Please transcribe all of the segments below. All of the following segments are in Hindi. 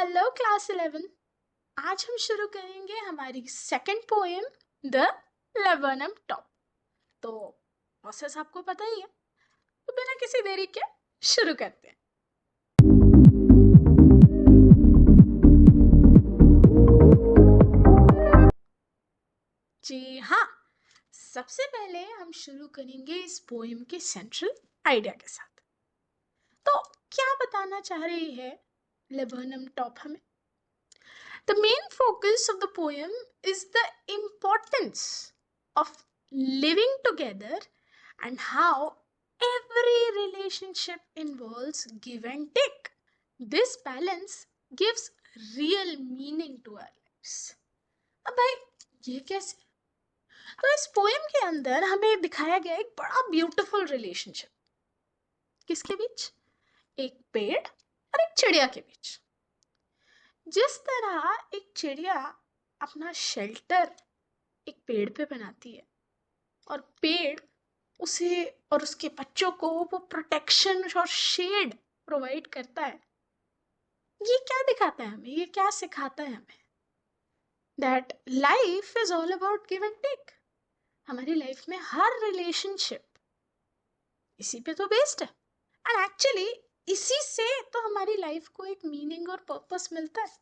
Hello class 11। आज हम शुरू करेंगे हमारी second poem the laburnum top. तो प्रोसेस आपको पता ही है, तो बिना किसी देरी के शुरू करते हैं। जी हाँ, सबसे पहले हम शुरू करेंगे इस पोएम के सेंट्रल आइडिया के साथ। तो क्या बताना चाह रही है लेबनम टॉप हमें? The main focus of the poem is the importance of living together and how every relationship involves give and take. This balance gives real meaning to our lives. अब भाई ये कैसे? तो इस पोएम के अंदर हमें दिखाया गया एक बड़ा ब्यूटीफुल रिलेशनशिप। किसके बीच? एक पेड़ और एक चिड़िया के बीच। जिस तरह एक चिड़िया अपना शेल्टर एक पेड़ पे बनाती है और पेड़ उसे और उसके बच्चों को वो प्रोटेक्शन और शेड प्रोवाइड करता है, ये क्या दिखाता है हमें, ये क्या सिखाता है हमें? That life is all about give and take. हमारी लाइफ में हर रिलेशनशिप इसी पे तो बेस्ड है, एंड एक्चुअली इसी से तो हमारी लाइफ को एक मीनिंग और पर्पस मिलता है।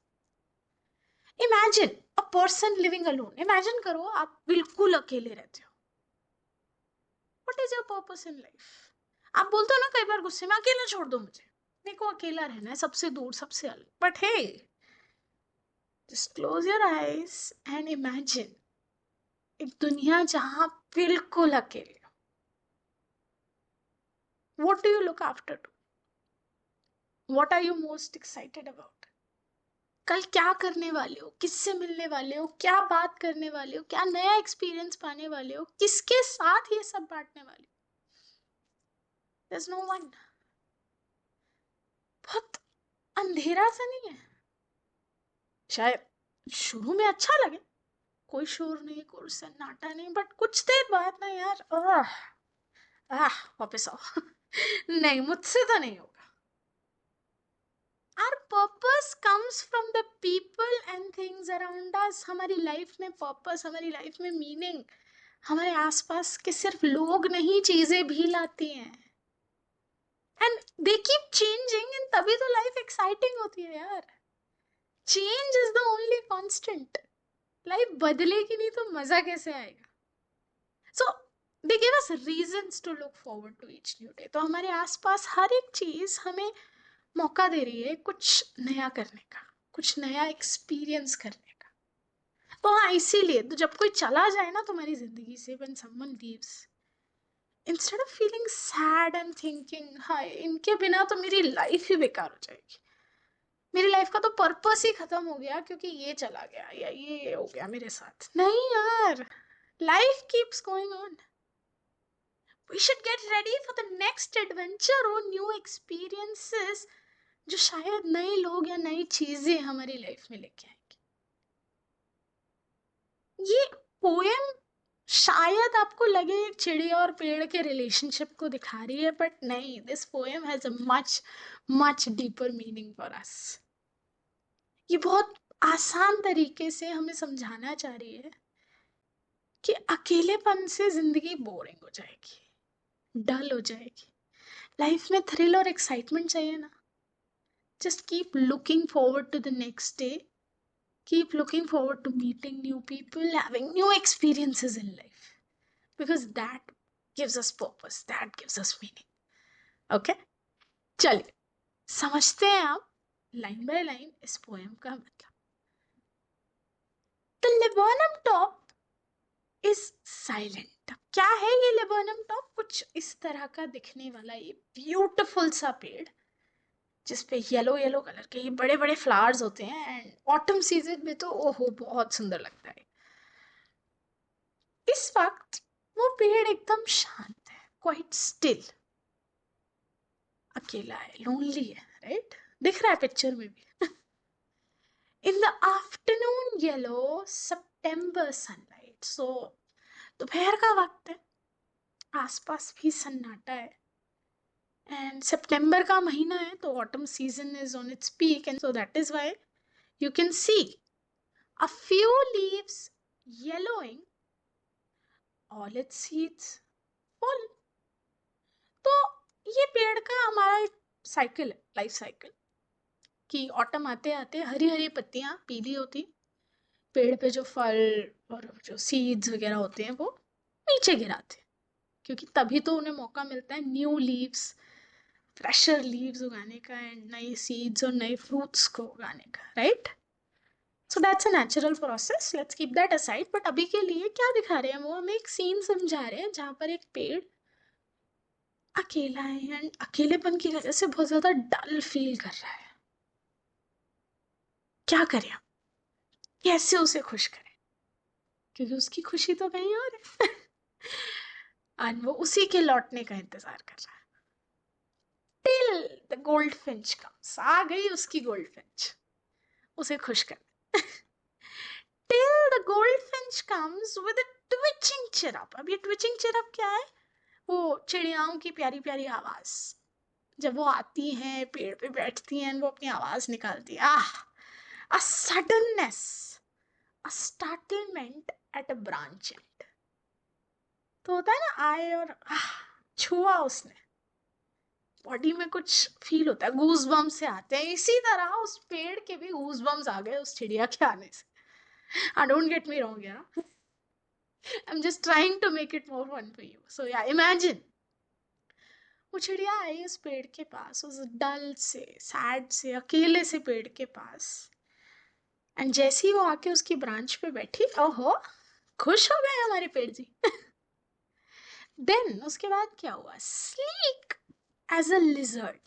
Imagine a person living alone. Imagine करो आप बिल्कुल अकेले रहते हो। What is your purpose in life? आप बोलते हो ना कई बार गुस्से में, अकेला छोड़ दो मुझे, मेरे को अकेला रहना है, सबसे दूर, सबसे अलग। But hey, just close your eyes and imagine एक दुनिया जहां बिल्कुल अकेले हो। What do you look after to? What are you most excited about? कल क्या करने वाले हो, किससे मिलने वाले हो, क्या बात करने वाले हो, क्या नया एक्सपीरियंस पाने वाले हो, किसके साथ ये सब बांटने वाले हो? There's no one. बहुत अंधेरा सा नहीं है? शायद शुरू में अच्छा लगे, कोई शोर नहीं, कोई सन्नाटा नहीं, बट कुछ देर बाद ना यार, वापस आओ। नहीं, मुझसे तो नहीं होगा। Our purpose comes from the people and things around us. हमारी लाइफ में पर्पस, हमारी लाइफ में मीनिंग हमारे आसपास के सिर्फ लोग नहीं, चीजें भी लाती हैं। And they keep changing, and तभी तो लाइफ एक्साइटिंग होती है यार। Change is the only constant. Life बदलेगी नहीं तो मजा कैसे आएगा? So they give us reasons to look forward to each new day. तो हमारे आसपास हर एक चीज हमें मौका दे रही है कुछ नया करने का, कुछ नया एक्सपीरियंस करने का। तो हाँ, इसीलिए तो जब कोई चला जाए ना तुम्हारी जिंदगी से, when someone leaves, instead of feeling sad and thinking हाय इनके बिना तो मेरी लाइफ ही बेकार हो जाएगी, मेरी लाइफ का तो पर्पस ही खत्म हो गया क्योंकि ये चला गया या ये हो गया मेरे साथ। नहीं यार, life keeps going on. We should get ready for the next adventure or new experiences जो शायद नए लोग या नई चीजें हमारी लाइफ में लेके आएंगे। ये पोएम शायद आपको लगे एक चिड़िया और पेड़ के रिलेशनशिप को दिखा रही है, बट नहीं, this poem has a much much deeper meaning for us. ये बहुत आसान तरीके से हमें समझाना चाह रही है कि अकेलेपन से जिंदगी बोरिंग हो जाएगी, डल हो जाएगी। लाइफ में थ्रिल और एक्साइटमेंट चाहिए ना? Just keep looking forward to the next day, keep looking forward to meeting new people, having new experiences in life, because that gives us purpose, that gives us meaning. Okay, चलिए समझते हैं आप लाइन बाय लाइन इस पोएम का मतलब। The laburnum top is silent. क्या है ये laburnum top? कुछ इस तरह का दिखने वाला ये ब्यूटीफुल सा पेड़ जिसपे येलो येलो कलर के ये बड़े बड़े फ्लावर्स होते हैं, एंड ऑटम सीजन में तो ओहो बहुत सुंदर लगता है। इस वक्त वो पेड़ एकदम शांत है, क्वाइट स्टिल, अकेला है, लोनली है, राइट? दिख रहा है पिक्चर में भी। In the afternoon yellow September sunlight. So दोपहर का वक्त है, आसपास भी सन्नाटा है, एंड सितंबर का महीना है तो autumn season is on its peak, and so that is why you can see a few leaves yellowing, all its seeds fall. तो ये पेड़ का हमारा साइकिल है, लाइफ साइकिल, कि ऑटम आते आते हरी हरी पत्तियां पीली होती, पेड़ पे जो फल और जो सीड्स वगैरह होते हैं वो नीचे गिराते, क्योंकि तभी तो उन्हें मौका मिलता है न्यू लीव्स, फ्रेशर लीव्स उगाने का एंड नए सीड्स और नए फ्रूट्स को उगाने का, right? So that's a natural process, let's keep that aside. But अभी के लिए क्या दिखा रहे हैं वो हमें, एक सीन समझा रहे हैं जहाँ पर एक पेड़ अकेला है एंड अकेलेपन की वजह से बहुत ज्यादा डल फील कर रहा है। क्या करें हम, कैसे उसे खुश करें, क्योंकि उसकी खुशी तो कहीं और है और वो उसी के लौटने का इंतजार कर रहा है। Till the goldfinch comes, आ गई उसकी गोल्ड फिंच उसे खुश कर। Till the goldfinch comes with a twitching chirp. अब ये ट्विचिंग चिरप क्या है? वो चिड़ियाओं की प्यारी प्यारी आवाज, जब वो आती हैं पेड़ पे बैठती हैं वो अपनी आवाज निकालती है। a suddenness, a startlement at a branch end। तो होता है ना, आए और छुआ उसने, बॉडी में कुछ फील होता है, गूज बम्स से आते हैं। इसी तरह उस पेड़ के भी गूज बम्स आ गए उस चिड़िया के आने से। डोंट गेट मी रॉन्ग यार, I'm just trying to make it more fun for you. So yeah, imagine वो चिड़िया आई उस पेड़ के पास, उस डल से, सैड से, अकेले से पेड़ के पास, एंड जैसे ही वो आके उसकी ब्रांच पे बैठी, ओहो खुश हो गए हमारे पेड़ जी। देन उसके बाद क्या हुआ? Sleek as a lizard.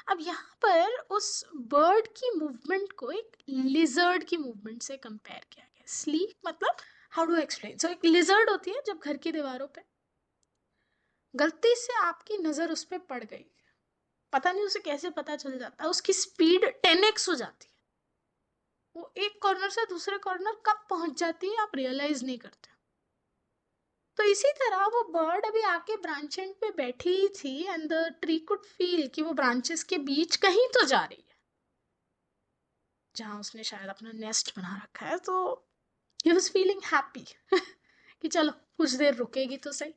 अब यहाँ पर उस बर्ड की मूवमेंट को एक लिजर्ड की मूवमेंट से कंपेयर किया गया। स्लीक मतलब, हाउ डू एक्सप्लेन, सो एक लिजर्ड होती है जब घर की दीवारों पे गलती से आपकी नजर उस पर पड़ गई, पता नहीं उसे कैसे पता चल जाता है, उसकी स्पीड 10x हो जाती है, वो एक कॉर्नर से दूसरे कॉर्नर कब पहुंच जाती है आप रियलाइज नहीं करते। तो इसी तरह वो बर्ड अभी आके ब्रांच एंड पे बैठी ही थी and the tree could feel कि वो ब्रांचेस के बीच कहीं तो जा रही है जहां उसने शायद अपना नेस्ट बना रखा है। तो ही वाज फीलिंग हैप्पी कि चलो कुछ देर रुकेगी तो सही।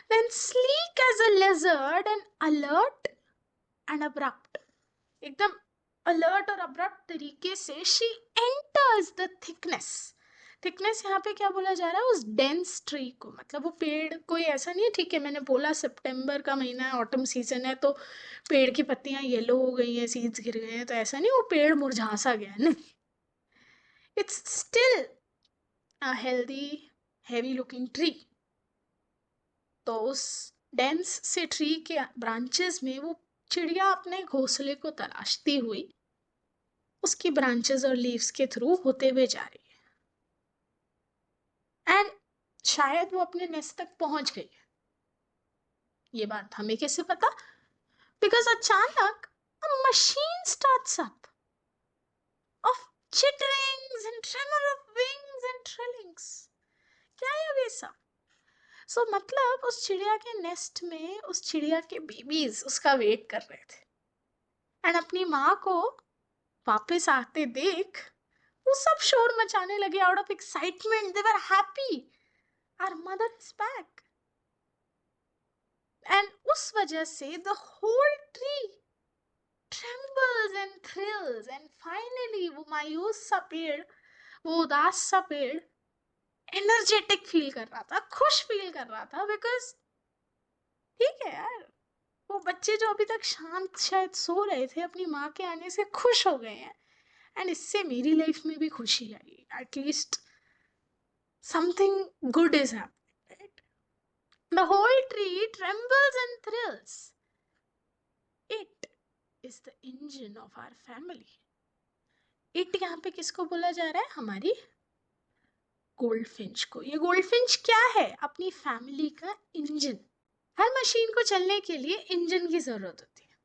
Then sleek as a lizard and alert and abrupt, एकदम अलर्ट और अब्रप्ट तरीके से she enters the thickness. Thickness यहाँ पे क्या बोला जा रहा है? उस डेंस ट्री को, मतलब वो पेड़ कोई ऐसा नहीं है, ठीक है मैंने बोला सितंबर का महीना है, ऑटम सीजन है, तो पेड़ की पत्तियां येलो हो गई हैं, सीड्स गिर गए हैं, तो ऐसा नहीं वो पेड़ मुरझा सा गया है, नहीं, it's still a healthy heavy looking tree. तो उस डेंस से ट्री के ब्रांचेस में वो चिड़िया अपने घोंसले को तलाशती हुई उसकी ब्रांचेस और लीव्स के थ्रू होते हुए जा रही है एंड शायद वो अपने नेस्ट तक पहुंच गई। ये बात हमें कैसे पता? बिकॉज अचानक a machine starts up of chitterings and tremor of wings and trillings। क्या है अब ये सब? सो मतलब उस चिड़िया के नेस्ट में उस चिड़िया के बेबीज उसका वेट कर रहे थे एंड अपनी माँ को वापस आते देख वो सब शोर मचाने लगे out of excitement. They were happy, our mother is back. And उस वजह से the whole tree trembles and thrills and finally वो मायूस सा पेड़, वो उदास सा पेड़ एनर्जेटिक फील कर रहा था, खुश फील कर रहा था, बिकॉज ठीक है यार, वो बच्चे जो अभी तक शांत शायद सो रहे थे अपनी माँ के आने से खुश हो गए हैं एंड इससे मेरी लाइफ में भी खुशी आई, at least something good is happening, right? The whole tree trembles and thrills, it is the engine of our family। It यहाँ पे किसको बोला जा रहा है? हमारी गोल्डफिंच को। ये गोल्डफिंच क्या है? अपनी फैमिली का इंजन। हर मशीन को चलने के लिए इंजन की जरूरत होती है।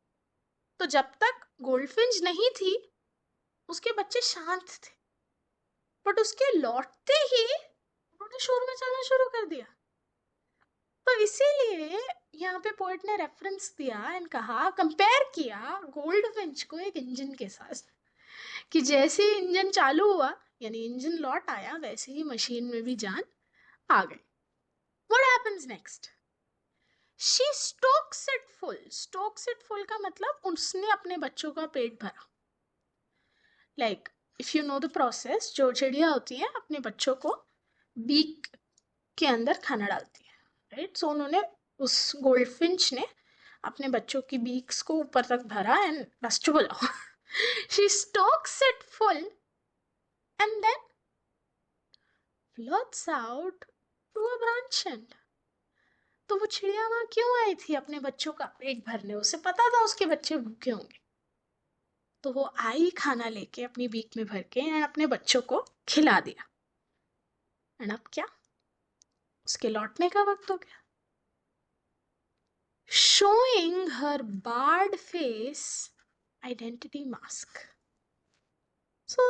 तो जब तक गोल्डफिंच नहीं थी उसके बच्चे शांत थे, बट उसके लौटते ही उन्होंने शोर मचाना शुरू कर दिया। तो इसीलिए यहाँ पे पोएट ने रेफरेंस दिया एंड कहा, कंपेयर किया गोल्डफिंच को एक इंजन के साथ, कि जैसे ही इंजन चालू हुआ, यानी इंजन लौट आया, वैसे ही मशीन में भी जान आ गई. What happens next? She stokes it full. Stokes it full का मतलब उसने अपने बच्चों का पेट भरा. Like, if you know the process, जो चिड़िया होती है अपने बच्चों को बीक के अंदर खाना डालती है, राइट? सो उन्होंने, उस गोल्डफिंच ने अपने बच्चों की बीक्स को ऊपर तक भरा एंड बच्चों को लाओ. She stokes it full and then floats out to a branch end. तो वो चिड़िया वहां क्यों आई थी? अपने बच्चों का पेट भरने. उसे पता था उसके बच्चे भूखे होंगे, तो वो आई खाना लेके अपनी बीक में भर के एंड अपने बच्चों को खिला दिया. एंड अब क्या? उसके लौटने का वक्त हो गया. Showing her barred face, identity mask. So,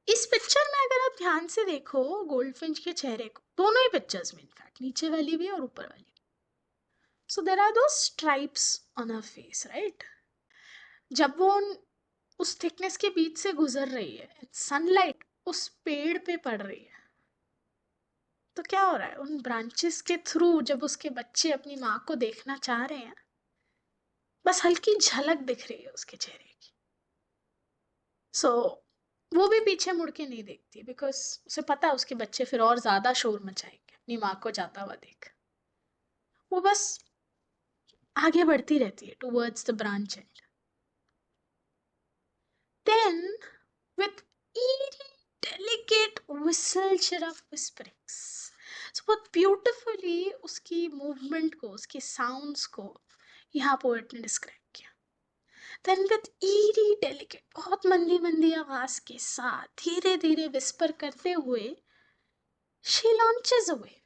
इस पिक्चर में अगर आप ध्यान से देखो गोल्डफिंच के चेहरे को, दोनों ही पिक्चर्स में, इनफैक्ट नीचे वाली भी और ऊपर वाली. So there are those stripes on her face, right? जब वो उस थिकनेस के बीच से गुजर रही है, सनलाइट उस पेड़ पे पड़ रही है, तो क्या हो रहा है? उन ब्रांचेस के थ्रू जब उसके बच्चे अपनी माँ को देखना चाह रहे हैं, बस हल्की झलक दिख रही है उसके चेहरे की. सो वो भी पीछे मुड़ के नहीं देखती, बिकॉज उसे पता है उसके बच्चे फिर और ज्यादा शोर मचाएंगे अपनी माँ को जाता हुआ देख. वो बस आगे बढ़ती रहती है towards the branch end. Then with eerie, delicate whistle of whisperings. So बहुत ब्यूटिफुली उसकी मूवमेंट को, उसके साउंड्स को यहाँ पोएट ने डिस्क्राइब किया. Then with eerie, delicate, बहुत मंदी मंदी आवाज के साथ धीरे धीरे विस्पर करते हुए she launches away.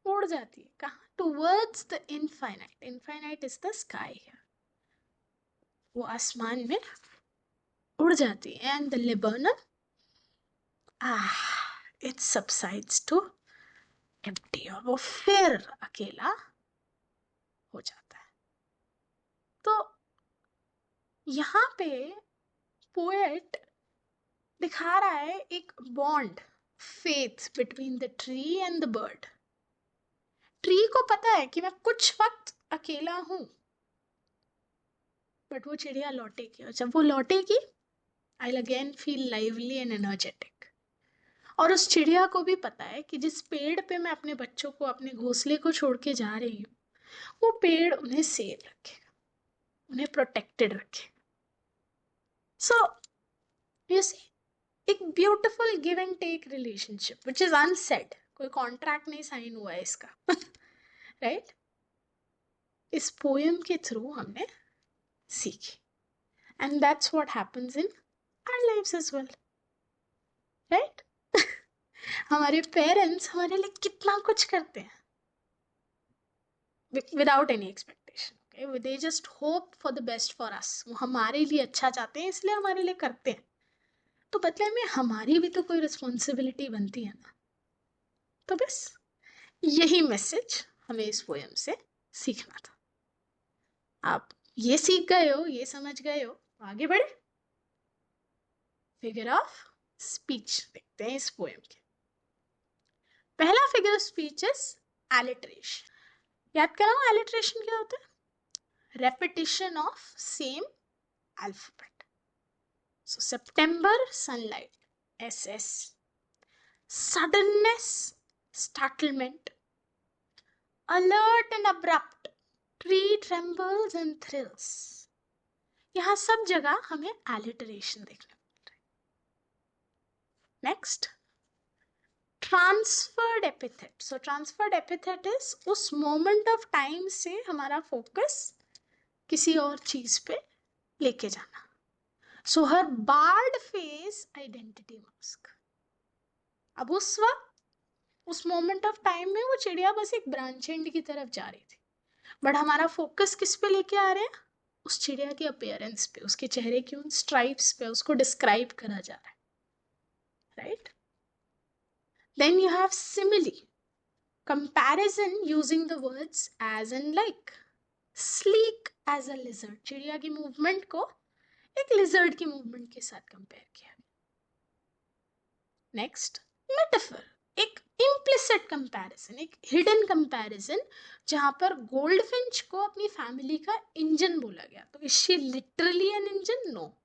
उड़ जाती है. कहाँ? Towards the infinite. Infinite is the sky here. वो आसमान में उड़ जाती है. And the laburnum, it subsides to empty. और वो फिर अकेला हो जाता है. तो यहाँ पे पोएट दिखा रहा है एक bond, faith between the tree and the bird. Tree को पता है कि मैं कुछ वक्त अकेला हूं, बट वो चिड़िया लौटेगी, और जब वो लौटेगी I will again feel lively and energetic. और उस चिड़िया को भी पता है कि जिस पेड़ पे मैं अपने बच्चों को, अपने घोंसले को छोड़ के जा रही हूँ, वो पेड़ उन्हें सेव रखेगा, उन्हें प्रोटेक्टेड रखेगा. सो यू सी, एक beautiful give and take relationship which is unsaid. कोई कॉन्ट्रैक्ट नहीं साइन हुआ है इसका. राइट? इस पोएम के थ्रू हमने सीखी. And that's what happens in our lives as well. Right? हमारे पेरेंट्स हमारे लिए कितना कुछ करते हैं without any expectation. Okay, they just hope for the best for us. वो हमारे लिए अच्छा चाहते हैं, इसलिए हमारे लिए करते हैं. तो बदले में हमारी भी तो कोई रिस्पॉन्सिबिलिटी बनती है ना. तो बस यही मैसेज हमें इस पोएम से सीखना था. आप ये सीख गए हो, ये समझ गए हो, आगे बढ़े. फिगर ऑफ स्पीच देखते हैं इस पोएम के. पहला figure of speech is alliteration. याद कराओ, एलिट्रेशन क्या होता है? Repetition of same alphabet. So September, sunlight, SS. Suddenness, startlement. Alert and abrupt, tree trembles and thrills. यहां सब जगह हमें एलिटरेशन देखने को मिल रहा है. Next, transferred epithet. So transferred epithet is उस मोमेंट ऑफ टाइम से हमारा फोकस किसी और चीज पे लेके जाना. सो हर बार्ड फेस, आइडेंटिटी मास्क. अब उस वक्त, उस मोमेंट ऑफ टाइम में वो चिड़िया बस एक ब्रांच एंड की तरफ जा रही थी, बट हमारा फोकस किस पे लेके आ रहे हैं? उस चिड़िया के अपीयरेंस पे, उसके चेहरे की उन स्ट्राइप्स पे, उसको डिस्क्राइब करा जा रहा है. Right? Then you have simile, comparison using the words as and like. Sleek as a lizard, चिड़िया की मूवमेंट को एक लिजर्ड की मूवमेंट के साथ कंपेयर किया। नेक्स्ट, मेटाफर, एक इम्प्लिसिट कंपैरिजन, एक हिडन कंपैरिजन, जहां पर गोल्डफिंच को अपनी फैमिली का इंजन बोला गया। तो is she literally an engine? No.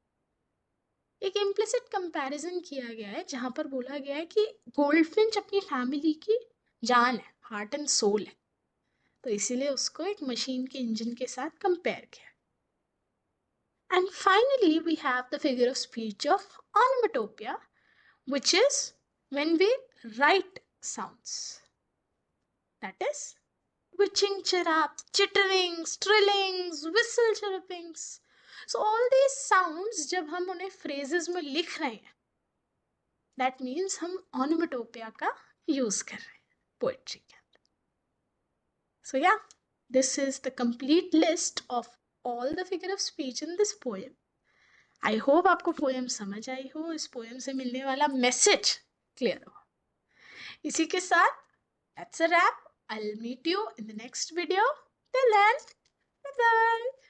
एक इम्प्लिसिट कंपैरिजन किया गया है जहां पर बोला गया है कि गोल्डफिंच अपनी फैमिली की जान है, हार्ट एंड सोल है, तो इसीलिए उसको एक मशीन के इंजन के साथ कंपेयर किया। And finally we have the figure of speech of onomatopoeia, which is when we write sounds. That is witching chirap, chitterings, trillings, whistle chirrupings. So all these sounds जब हम उन्हें phrases में लिख रहे हैं, that means हम onomatopoeia का use कर रहे हैं poetry के अंदर. So yeah, this is the complete list of all the figure of speech in this poem. I hope आपको poem समझ आई हो, इस poem से मिलने वाला message clear हो. इसी के साथ that's a wrap. I'll meet you in the next video. Till then, bye bye.